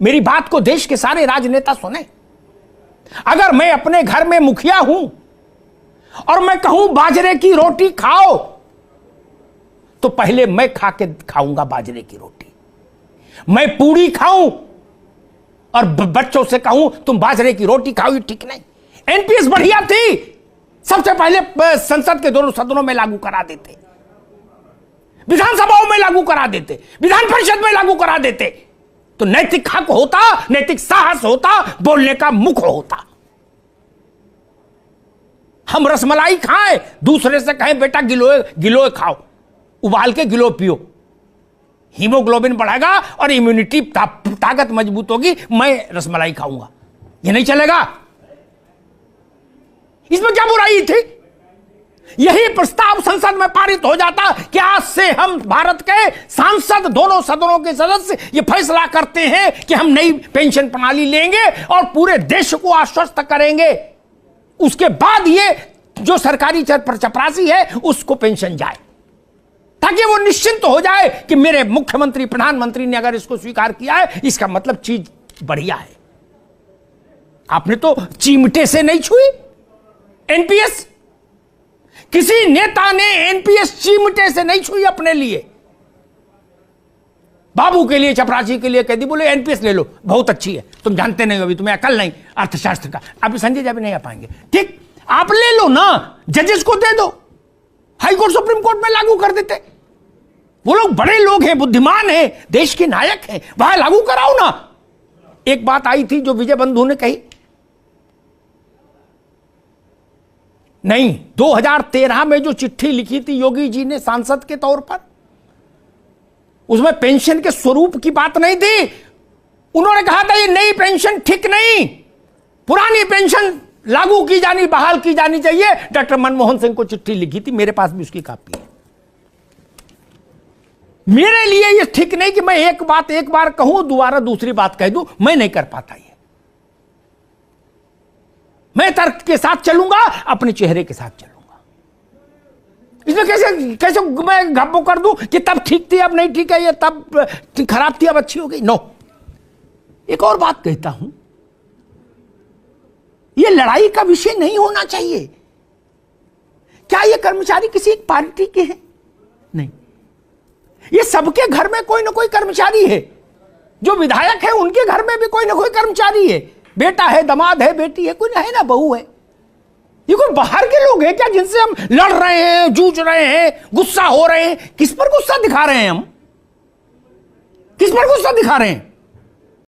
मेरी बात को देश के सारे राजनेता सुने। अगर मैं अपने घर में मुखिया हूं और मैं कहूं बाजरे की रोटी खाओ, तो पहले मैं खाऊंगा बाजरे की रोटी। मैं पूड़ी खाऊं और बच्चों से कहूं तुम बाजरे की रोटी खाओ, ये ठीक नहीं। एनपीएस बढ़िया थी, सबसे पहले संसद के दोनों सदनों में लागू करा देते, विधानसभाओं में लागू करा देते, विधान परिषद में लागू करा देते, तो नैतिक हक होता, नैतिक साहस होता, बोलने का मुख होता। हम रसमलाई खाएं, दूसरे से कहें बेटा गिलोय गिलोय खाओ, उबाल के गिलो पियो, हीमोग्लोबिन बढ़ेगा और इम्यूनिटी ताकत मजबूत होगी, मैं रसमलाई खाऊंगा, ये नहीं चलेगा। इसमें क्या बुराई थी? यही प्रस्ताव संसद में पारित हो जाता कि आज से हम भारत के सांसद, दोनों सदनों के सदस्य ये फैसला करते हैं कि हम नई पेंशन प्रणाली लेंगे और पूरे देश को आश्वस्त करेंगे। उसके बाद ये जो सरकारी चपरासी है उसको पेंशन जाए, ताकि वो निश्चिंत हो जाए कि मेरे मुख्यमंत्री, प्रधानमंत्री ने अगर इसको स्वीकार किया है, इसका मतलब चीज बढ़िया है। आपने तो चिमटे से नहीं छुई एनपीएस, किसी नेता ने एनपीएस चिमटे से नहीं छुई अपने लिए। बाबू के लिए, चपरासी के लिए कह दी, बोले एनपीएस ले लो, बहुत अच्छी है, तुम जानते नहीं, अभी तुम्हें अकल नहीं अर्थशास्त्र का, आप संजय जी भी नहीं आ पाएंगे, ठीक, आप ले लो ना, जजेस को दे दो, हाई कोर्ट सुप्रीम कोर्ट में लागू कर देते। वो लोग बड़े लोग हैं, बुद्धिमान हैं, देश के नायक हैं, वहां लागू कराओ ना। एक बात आई थी जो विजय बंधु ने कही, नहीं, 2013 में जो चिट्ठी लिखी थी योगी जी ने सांसद के तौर पर, उसमें पेंशन के स्वरूप की बात नहीं थी। उन्होंने कहा था ये नई पेंशन ठीक नहीं, पुरानी पेंशन लागू की जानी, बहाल की जानी चाहिए। डॉक्टर मनमोहन सिंह को चिट्ठी लिखी थी, मेरे पास भी उसकी कॉपी है। मेरे लिए ये ठीक नहीं कि मैं एक बात एक बार कहूं, दोबारा दूसरी बात कह दूं, मैं नहीं कर पाता ये। मैं तर्क के साथ चलूंगा, अपने चेहरे के साथ चलूंगा। इसमें कैसे कैसे मैं घब्बो कर दूं कि तब ठीक थी अब नहीं ठीक है, ये तब खराब थी अब अच्छी हो गई। नो, एक और बात कहता हूं, ये लड़ाई का विषय नहीं होना चाहिए। क्या ये कर्मचारी किसी एक पार्टी के हैं? नहीं, ये सबके घर में कोई ना कोई कर्मचारी है। जो विधायक है उनके घर में भी कोई ना कोई कर्मचारी है, बेटा है, दामाद है, बेटी है, कोई है ना, बहू है। ये कोई बाहर के लोग हैं क्या जिनसे हम लड़ रहे हैं, जूझ रहे हैं, गुस्सा हो रहे हैं? किस पर गुस्सा दिखा रहे हैं हम? किस पर गुस्सा दिखा रहे हैं?